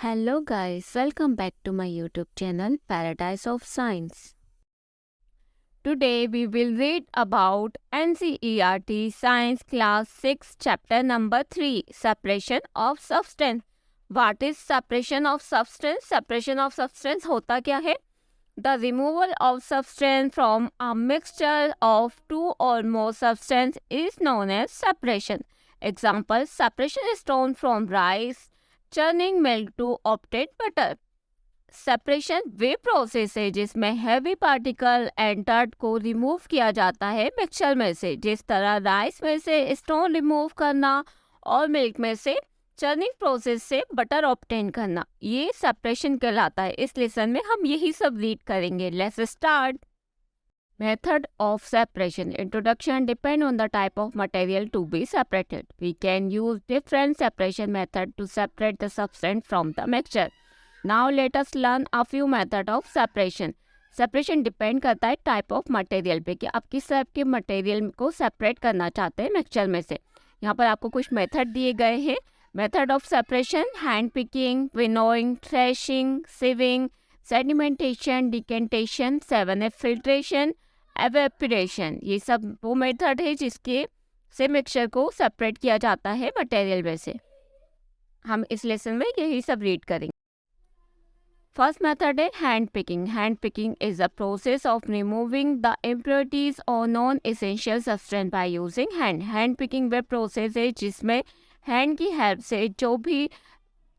Hello guys, welcome back to my YouTube channel Paradise of Science. Today we will read about NCERT Science Class 6 chapter number 3 Separation of Substance. What is separation of substance? Separation of substance होता क्या है? The removal of substance from a mixture of two or more substance is known as separation. Example, separation stone from rice, churning milk to obtain butter. Separation way process है जिसमें heavy particle and dirt को remove किया जाता है mixture में से, जिस तरह राइस में से स्टोन रिमूव करना और मिल्क में से चर्निंग प्रोसेस से बटर ऑब्टेन करना, ये सेपरेशन कहलाता है. इस लेसन में हम यही सब रीड करेंगे. Let's start. Method of separation. Introduction depend on the type of material to be separated. We can use different separation method to separate the substance from the mixture. Now let us learn a few method of separation. Separation depend करता है type of material पे कि आप किस type के material को separate करना चाहते हैं मिक्सचर में से. यहाँ पर आपको कुछ मेथड दिए गए हैं. Method of separation: hand picking, winnowing, threshing, sieving, sedimentation, decantation, 7F filtration, evaporation. ये सब वो मेथड है जिसके से मिक्सचर को सेपरेट किया जाता है मटेरियल में से. हम इस लेसन में यही सब रीड करेंगे. फर्स्ट मेथड है hand picking. Hand picking is a process of removing the impurities और non essential substance by using hand. Hand picking वे प्रोसेस है जिसमें हैंड की हेल्प से जो भी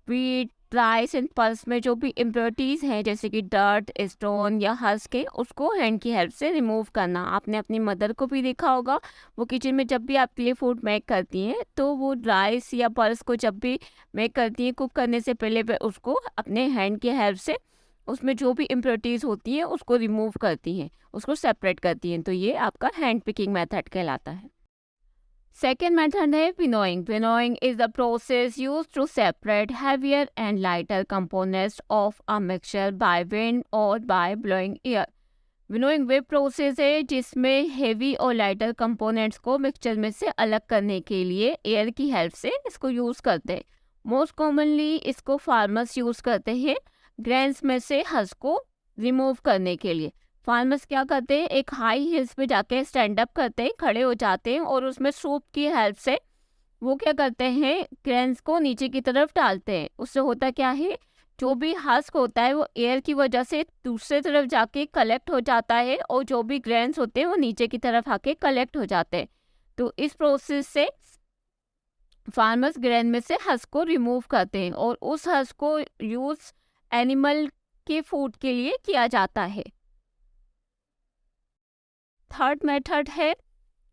वीट, राइस एंड पल्स में जो भी इम्प्योरिटीज़ हैं जैसे कि डर्ट, स्टोन या हस्क के, उसको हैंड की हेल्प से रिमूव करना. आपने अपनी मदर को भी देखा होगा, वो किचन में जब भी आपके लिए फूड मेक करती हैं तो वो राइस या पल्स को जब भी मेक करती हैं कुक करने से पहले वे उसको अपने हैंड की हेल्प से उसमें जो भी इम्प्योरिटीज़ होती हैं उसको रिमूव करती हैं, उसको सेपरेट करती हैं. तो ये आपका हैंड पिकिंग मेथड कहलाता है. Second method है winnowing. Winnowing is the process used to separate heavier and lighter components of a mixture by wind or by blowing air. Winnowing way process है जिसमें हेवी और लाइटर कंपोनेंट्स को mixture में से अलग करने के लिए एयर की हेल्प से इसको यूज़ करते हैं. मोस्ट कॉमनली इसको फार्मर्स यूज़ करते हैं ग्रेन्स में से हस्क को रिमूव करने के लिए. फार्मर्स क्या करते हैं, एक हाई हिल्स पे जाके स्टैंड अप करते हैं, खड़े हो जाते हैं और उसमें सूप की हेल्प से वो क्या करते हैं, ग्रेन्स को नीचे की तरफ डालते हैं. उससे होता क्या है, जो भी हस्क होता है वो एयर की वजह से दूसरे तरफ जाके कलेक्ट हो जाता है और जो भी ग्रेन्स होते हैं वो नीचे की तरफ आके कलेक्ट हो जाते हैं. तो इस प्रोसेस से फार्मर्स ग्रेन में से हस्क को रिमूव करते हैं और उस हस्क को यूज एनिमल के फूड के लिए किया जाता है. थर्ड मेथड है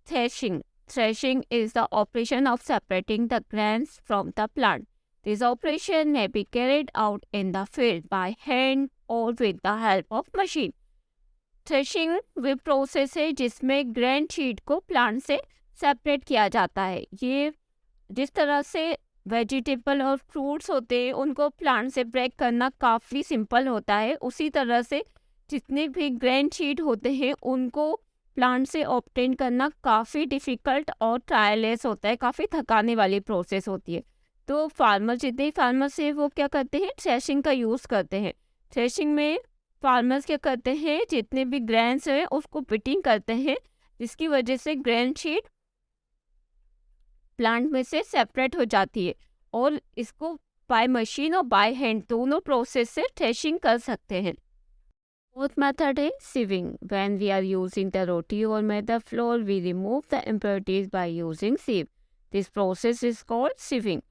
threshing. Threshing is the operation of separating the grains from the plant. This operation may be carried out in the field by hand or with the help of machine. Threshing way process है जिसमें grain sheet को plant से separate किया जाता है. ये जिस तरह से वेजिटेबल और फ्रूट्स होते हैं उनको प्लांट से ब्रेक करना काफ़ी सिंपल होता है, उसी तरह से जितने भी ग्रेन शीट होते हैं उनको प्लांट से ऑब्टेन करना काफ़ी डिफ़िकल्ट और ट्रायलेस होता है, काफ़ी थकाने वाली प्रोसेस होती है. तो जितने फार्मर्स हैं वो क्या करते हैं, थ्रेशिंग का यूज़ करते हैं. थ्रेशिंग में फार्मर्स क्या करते हैं, जितने भी ग्रेन्स हैं उसको पिटिंग करते हैं जिसकी वजह से ग्रेन शीट प्लांट में से सेपरेट हो जाती है और इसको बाय मशीन और बाय हैंड दोनों प्रोसेस से थ्रेशिंग कर सकते हैं. Fourth method is sieving. When we are using the roti or maida flour, we remove the impurities by using sieve. This process is called sieving.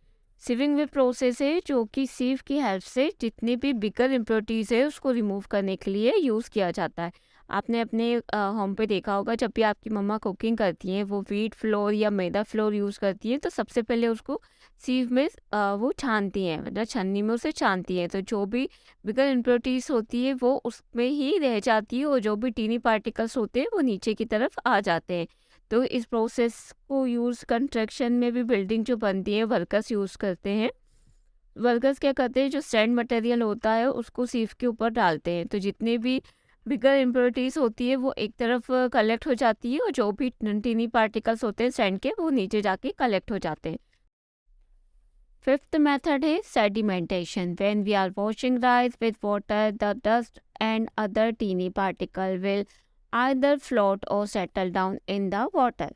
Sieving way process है जो कि सीव की help से जितनी भी बिगर इम्प्योरिटीज़ है उसको रिमूव करने के लिए यूज़ किया जाता है. आपने अपने होम पे देखा होगा, जब भी आपकी मम्मा कुकिंग करती हैं वो व्हीट फ्लोर या मैदा फ्लोर यूज़ करती हैं तो सबसे पहले उसको सीव में वो छानती हैं, मतलब छन्नी में उसे छानती हैं. तो जो भी बिगर इम्प्योरिटीज़ होती है वो उसमें ही रह जाती है और जो भी टीनी पार्टिकल्स होते हैं वो नीचे की तरफ आ जाते हैं. तो इस प्रोसेस को यूज़ कंस्ट्रक्शन में भी बिल्डिंग जो बनती है वर्कर्स यूज़ करते हैं. वर्कर्स क्या करते हैं, जो सैंड मटेरियल होता है उसको सीव के ऊपर डालते हैं तो जितने भी बिगर इम्प्योरिटीज़ होती है वो एक तरफ कलेक्ट हो जाती है और जो भी टीनी पार्टिकल्स होते हैं सैंड के वो नीचे जाके कलेक्ट हो जाते हैं. Fifth method है sedimentation. When we are washing rice with water, the dust and other teeny particle will either float or settle down in the water.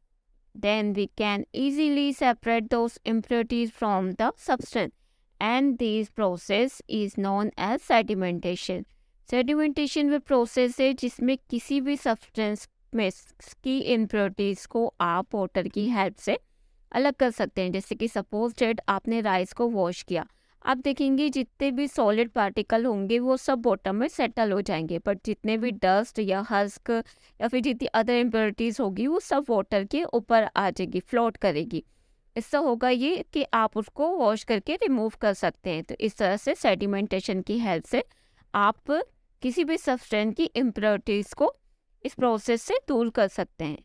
Then we can easily separate those impurities from the substance, and this process is known as sedimentation. Sedimentation वो process है जिसमें किसी भी substance में की impurities को आप water की हेल्प से अलग कर सकते हैं. जैसे कि सपोज डेट आपने राइस को वॉश किया, आप देखेंगे जितने भी सॉलिड पार्टिकल होंगे वो सब बॉटम में सेटल हो जाएंगे, बट जितने भी डस्ट या हस्क या फिर जितनी अदर इम्प्योरिटीज़ होगी वो सब वाटर के ऊपर आ जाएगी, फ्लोट करेगी. इससे होगा ये कि आप उसको वॉश करके रिमूव कर सकते हैं. तो इस तरह से सेडिमेंटेशन की हेल्प से आप किसी भी सब्सटेंस की इम्प्योरिटीज़ को इस प्रोसेस से दूर कर सकते हैं.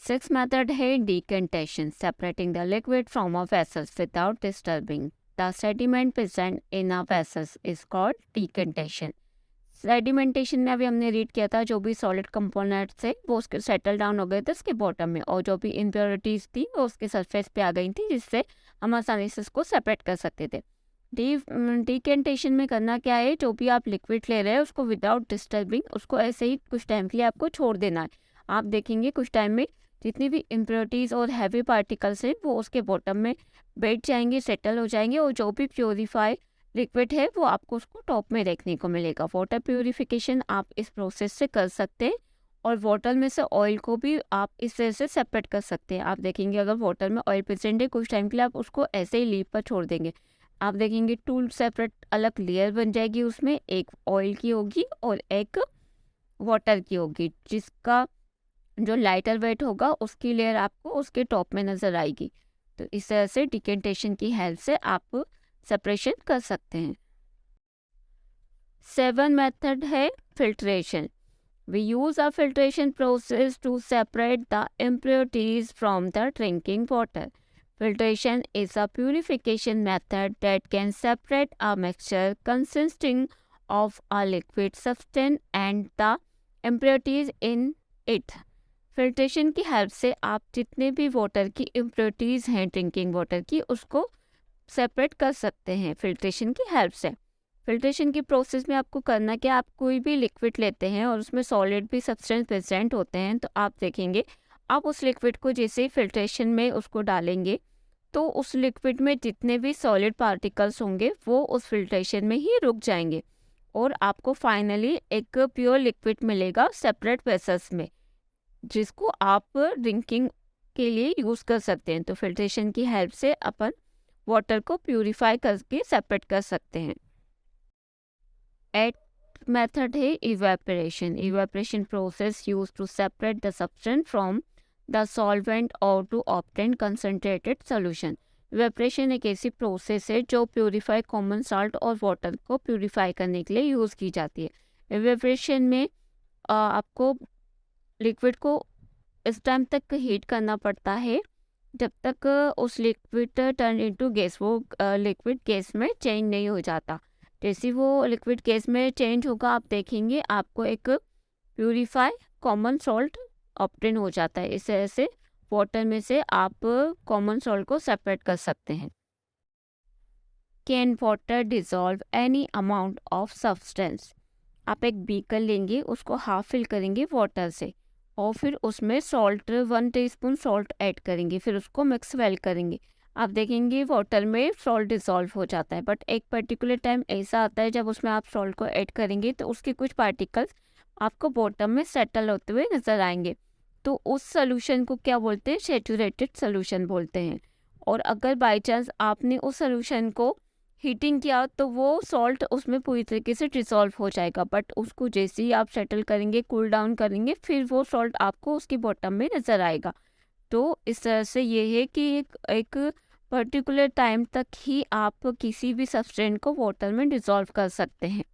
सिक्स मेथड है decantation. Separating the liquid from a vessels without disturbing the sediment present in a vessels is called decantation. Sedimentation में अभी हमने रीड किया था, जो भी सॉलिड कंपोनेंट्स थे वो उसके सेटल डाउन हो गए थे उसके बॉटम में, और जो भी इम्प्योरिटीज़ थी वो उसके सरफेस पे आ गई थी, जिससे हम आसानी से उसको सेपरेट कर सकते थे. डिकेंटेशन में करना क्या है, जो भी आप लिक्विड ले रहे हैं उसको विदाउट डिस्टर्बिंग उसको ऐसे ही कुछ टाइम के लिए आपको छोड़ देना है. आप देखेंगे कुछ टाइम में जितनी भी इम्प्योरिटीज़ और हैवी पार्टिकल्स हैं वो उसके बॉटम में बैठ जाएंगे, सेटल हो जाएंगे, और जो भी प्योरीफाई लिक्विड है वो आपको उसको टॉप में देखने को मिलेगा. वाटर प्योरीफिकेशन आप इस प्रोसेस से कर सकते हैं, और वाटर में से ऑयल को भी आप इस तरह से सेपरेट कर सकते हैं. आप देखेंगे अगर वाटर में ऑयल प्रेजेंट है कुछ टाइम के लिए आप उसको ऐसे ही लीव पर छोड़ देंगे, आप देखेंगे टू सेपरेट अलग लेयर बन जाएगी, उसमें एक ऑयल की होगी और एक वाटर की होगी, जिसका जो लाइटर वेट होगा उसकी लेयर आपको उसके टॉप में नज़र आएगी. तो इस तरह से डिकेंटेशन की हेल्प से आप सेपरेशन कर सकते हैं. 7 मेथड है filtration. We use a filtration process to separate the impurities from the drinking water. Filtration is a purification method that can separate a mixture consisting of a liquid substance and the impurities in it. Filtration की help से आप जितने भी water की impurities हैं drinking water की उसको separate कर सकते हैं फिल्ट्रेशन की हेल्प से. फिल्ट्रेशन की प्रोसेस में आपको करना क्या, आप कोई भी लिक्विड लेते हैं और उसमें सॉलिड भी सब्सटेंस प्रेजेंट होते हैं, तो आप देखेंगे आप उस लिक्विड को जैसे ही फिल्ट्रेशन में उसको डालेंगे तो उस लिक्विड में जितने भी सॉलिड पार्टिकल्स होंगे वो उस फिल्ट्रेशन में ही रुक जाएंगे, और आपको फाइनली एक प्योर लिक्विड मिलेगा सेपरेट वेसल्स में, जिसको आप ड्रिंकिंग के लिए यूज़ कर सकते हैं. तो फिल्ट्रेशन की हेल्प से अपन वाटर को प्यूरिफाई करके सेपरेट कर सकते हैं. 8 मेथड है evaporation. Evaporation process use to separate the substance from the solvent और to obtain concentrated solution. Evaporation एक ऐसी प्रोसेस है जो प्यूरिफाई कॉमन साल्ट और वाटर को प्यूरिफाई करने के लिए यूज़ की जाती है. इवेपोरेशन में आपको लिक्विड को इस टाइम तक हीट करना पड़ता है जब तक उस लिक्विड टर्न इनटू गैस, वो लिक्विड गैस में चेंज नहीं हो जाता. जैसे वो लिक्विड गैस में चेंज होगा आप देखेंगे आपको एक प्यूरिफाई कॉमन सॉल्ट ऑब्टेन हो जाता है. इस तरह से वाटर में से आप कॉमन सॉल्ट को सेपरेट कर सकते हैं. Can water dissolve any amount of substance. आप एक बीकर लेंगे, उसको हाफ फिल करेंगे वाटर से, और फिर उसमें सॉल्ट 1 टीस्पून सॉल्ट ऐड करेंगे, फिर उसको मिक्स वेल करेंगे. आप देखेंगे वाटर में सॉल्ट डिज़ोल्व हो जाता है, बट एक पर्टिकुलर टाइम ऐसा आता है जब उसमें आप सॉल्ट को ऐड करेंगे तो उसके कुछ पार्टिकल्स आपको बॉटम में सेटल होते हुए नज़र आएंगे. तो उस सोल्यूशन को क्या बोलते हैं, सैचुरेटेड सोल्यूशन बोलते हैं. और अगर बाई चांस आपने उस सोल्यूशन को हीटिंग किया तो वो सॉल्ट उसमें पूरी तरीके से डिज़ोल्व हो जाएगा, बट उसको जैसे ही आप सेटल करेंगे, कूल डाउन करेंगे, फिर वो सॉल्ट आपको उसकी बॉटम में नज़र आएगा. तो इस तरह से ये है कि एक पर्टिकुलर टाइम तक ही आप किसी भी सब्सटेंस को वाटर में डिज़ोल्व कर सकते हैं.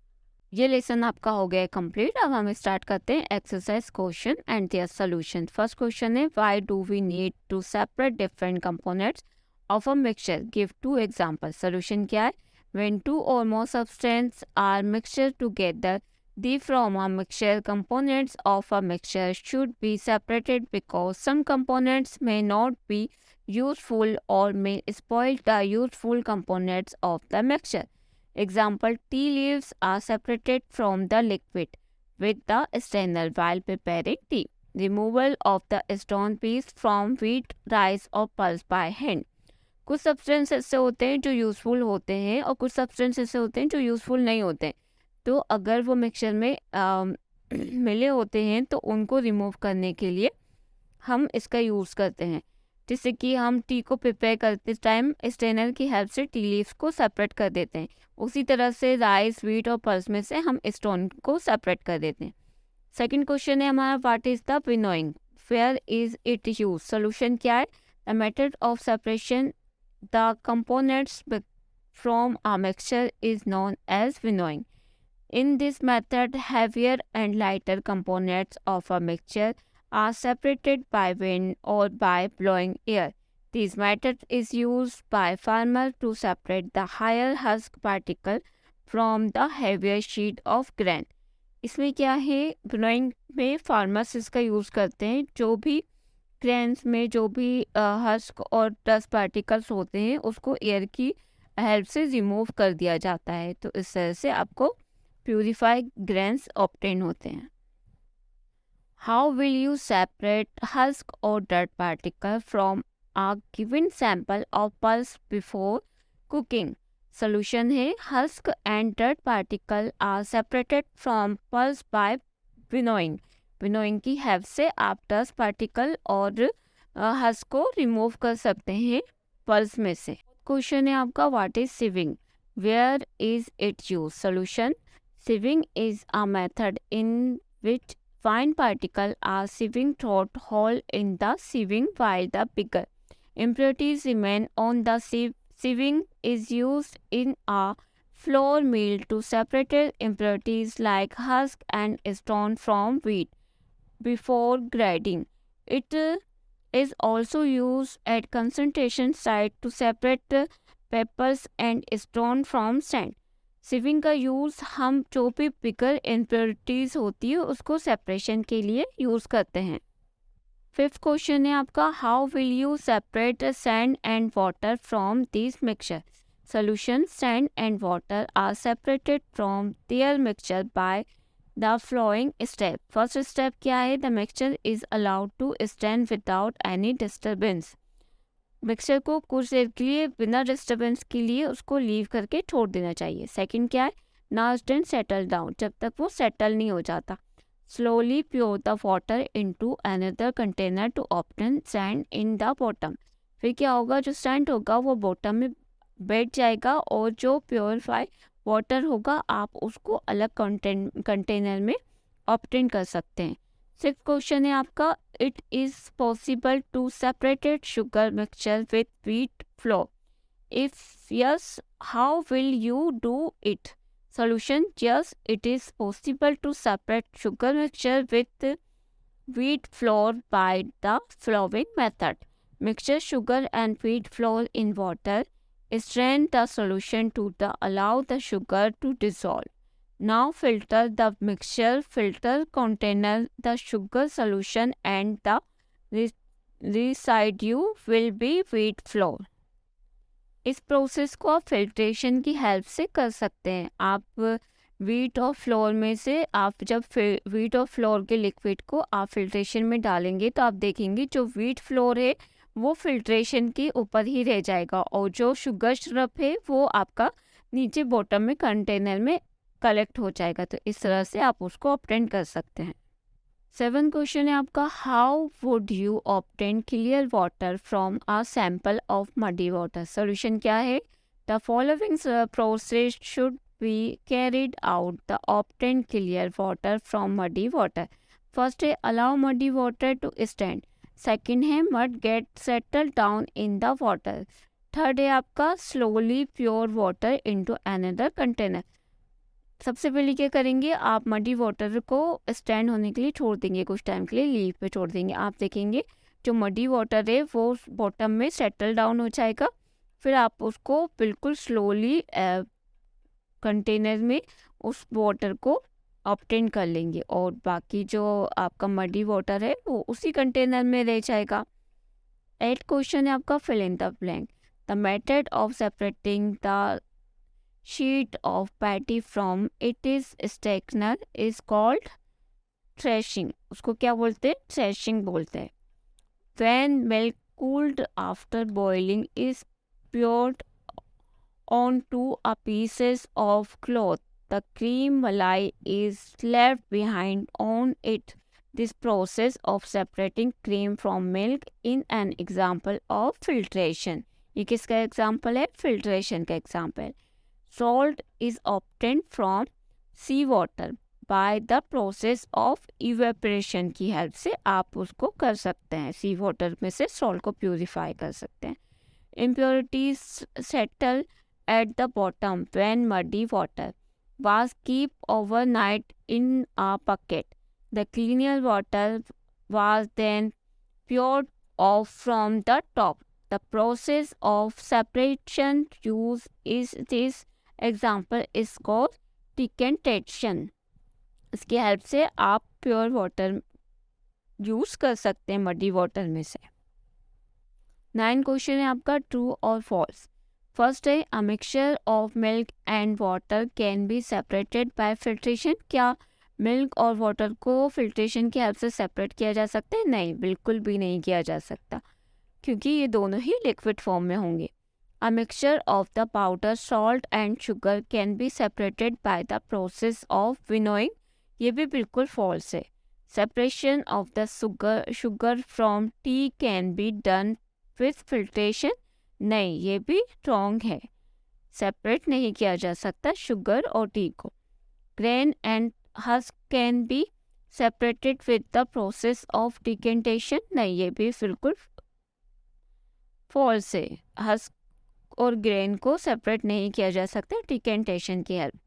ये लेसन आपका हो गया कंप्लीट. अब हम स्टार्ट करते हैं exercise question and their solution. First question है, why do we need to separate different components of a mixture, give 2 example. Solution क्या है, when 2 or more substances are mixed together, the from a mixture components of a mixture should be separated because some components may not be useful or may spoil the useful components of the mixture. Example, tea leaves are separated from the liquid with the strainer while preparing tea. Removal of the stone piece from wheat, rice or pulse by hand. कुछ substance ऐसे होते हैं जो useful होते हैं और कुछ substance ऐसे होते हैं जो यूज़फुल नहीं होते हैं. तो अगर वो मिक्सचर में मिले होते हैं तो उनको रिमूव करने के लिए हम इसका यूज़ करते हैं. जैसे कि हम टी को प्रिपेयर करते टाइम स्ट्रेनर की हेल्प से टी लीव्स को सेपरेट कर देते हैं. उसी तरह से राइस, व्हीट और पल्स में से हम स्टोन को सेपरेट कर देते हैं. सेकंड क्वेश्चन है हमारा, what is the winnowing, where is it use. Solution क्या है? The method of separation the components from a mixture is known as winnowing. In this method, heavier and lighter components of a mixture are separated by wind or by blowing air. This method is used by farmers to separate the higher husk particle from the heavier sheet of grain. इसमें क्या है, winnowing में farmers इसका use करते हैं. जो भी grains में जो भी हस्क और डस्ट पार्टिकल्स होते हैं उसको एयर की हेल्प से रिमूव कर दिया जाता है. तो इस तरह से आपको प्यूरिफाइड ग्रेन्स ऑब्टेन होते हैं. How will you separate husk और dust particle from a given sample of pulse before cooking. Solution है, husk and dust particle are separated from pulse by winnowing. Winnowing की हेल्प से आप dust particle और husk को remove कर सकते हैं पल्स में से. क्वेश्चन है आपका, what is sieving, where is it use. Solution, sieving is a method in which fine particle are swimming through hole in the sieving while the bigger impurities remain on the sieve. Sieving is used in a flour mill to separate impurities like husk and stone from wheat before grinding. It is also used at concentration site to separate pebbles and stone from sand. सिविंग का use हम जो भी बिगर impurities होती है उसको separation के लिए use करते हैं. फिफ्थ क्वेश्चन है आपका, how will you separate sand and water from this mixture. Solution, sand and water are separated from their mixture by the flowing step. First step क्या है, the mixture is allowed to stand without any disturbance. Mixture को कुछ देर के लिए बिना disturbance के लिए उसको लीव करके छोड़ देना चाहिए. सेकंड क्या है, नाउ देन सेटल डाउन, जब तक वो सेटल नहीं हो जाता. Slowly pour the water into another container to obtain sand in the bottom. फिर क्या होगा, जो सैंड होगा वो बॉटम में बैठ जाएगा और जो प्योरीफाई वाटर होगा आप उसको अलग कंटेनर में ऑब्टेन कर सकते हैं. सिक्स्थ क्वेश्चन है आपका, it is possible to separated sugar mixture with wheat flour. If yes, how will you do it. Solution, yes, it is possible to separate sugar mixture with wheat flour by the following method. Mixture sugar and wheat flour in water. Strain the solution to allow the sugar to dissolve. Now filter the mixture. Filter container the sugar solution and the residue will be wheat flour. इस process को आप filtration की help से कर सकते हैं. आप wheat और फ्लोर में से आप जब व्हीट और फ्लोर के लिक्विड को आप फिल्ट्रेशन में डालेंगे तो आप देखेंगे जो व्हीट फ्लोर है वो फिल्ट्रेशन के ऊपर ही रह जाएगा और जो शुगर सिरप है वो आपका नीचे बॉटम में कंटेनर में कलेक्ट हो जाएगा. तो इस तरह से आप उसको ऑब्टेन कर सकते हैं. सेवन क्वेश्चन है आपका, how would you obtain clear water from a sample of muddy water. Solution क्या है, the following process should be carried out the obtain clear water from muddy water. First है, allow muddy water to stand. Second है, mud get settle down in the water. Third है आपका, slowly pour water into another container. सबसे पहले क्या करेंगे, आप muddy water को स्टैंड होने के लिए छोड़ देंगे, कुछ टाइम के लिए लीव पे छोड़ देंगे. आप देखेंगे जो मडी वाटर है वो बॉटम में सेटल डाउन हो जाएगा. फिर आप उसको बिल्कुल स्लोली कंटेनर में उस वाटर को ऑब्टेन कर लेंगे और बाकी जो आपका मडी वाटर है वो उसी कंटेनर में रह जाएगा. 8 क्वेश्चन है आपका fill in the blank. The method of separating the seeds of paddy from it is stalks is called threshing. उसको क्या बोलते हैं? थ्रेशिंग बोलते हैं. When milk cooled after boiling is poured onto a pieces of cloth, the cream malai is left behind on it. This process of separating cream from milk in an example of filtration. ये किसका example है? Filtration का example. Salt is obtained from sea water by the process of evaporation की help से आप उसको कर सकते हैं. सी वाटर में से सॉल्ट को प्यूरिफाई कर सकते हैं. Impurities settle at the bottom when muddy water was keep overnight in a bucket. The cleaner water was then poured off from the top. The process of separation use is this example is called decantation. इसकी help से आप pure water use कर सकते हैं muddy water में से. 9 question है आपका ट्रू और फॉल्स. फर्स्ट है a mixture of milk and water can be separated by filtration. क्या मिल्क और वाटर को फिल्ट्रेशन की हेल्प से सेपरेट किया जा सकता है? नहीं, बिल्कुल भी नहीं किया जा सकता, क्योंकि ये दोनों ही लिक्विड फॉर्म में होंगे. A mixture of the powder salt and sugar can be separated by the process of winnowing. ये भी बिल्कुल फॉल्स है. Separation of the sugar from T can be done with filtration. नहीं, ये भी रॉन्ग है. सेपरेट नहीं किया जा सकता शुगर और टी को. Grain and husk can be separated with the process of decantation. नहीं, ये भी बिल्कुल फॉल्स है. हस्क और ग्रेन को सेपरेट नहीं किया जा सकता डिकेंटेशन की हेल्प.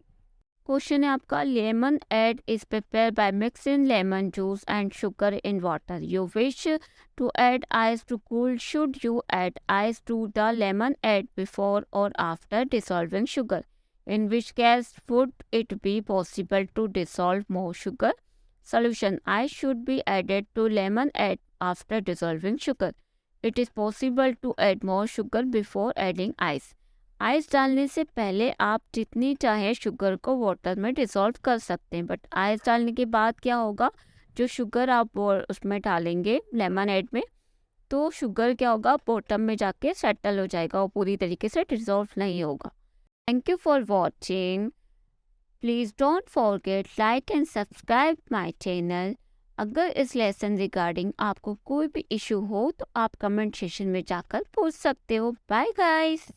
क्वेश्चन है आपका lemonade is prepare by mixing lemon juice and sugar in water. You wish to add ice to cool. Should you add ice to the lemonade before और after dissolving sugar? In which case would it be possible to dissolve more sugar? Solution: ice should be added to lemon ade after dissolving sugar. It is possible to add more sugar before adding ice. Ice डालने से पहले आप जितनी चाहे sugar को water में dissolve कर सकते हैं, बट आइस डालने के बाद क्या होगा, जो शुगर आप उसमें डालेंगे लेमन एड में, तो शुगर क्या होगा, बॉटम में जाके सेटल हो जाएगा और पूरी तरीके से डिसॉल्व नहीं होगा. Thank you for watching. Please don't forget like and subscribe my channel. अगर इस लेसन रिगार्डिंग आपको कोई भी इशू हो तो आप कमेंट सेशन में जाकर पूछ सकते हो. Bye guys.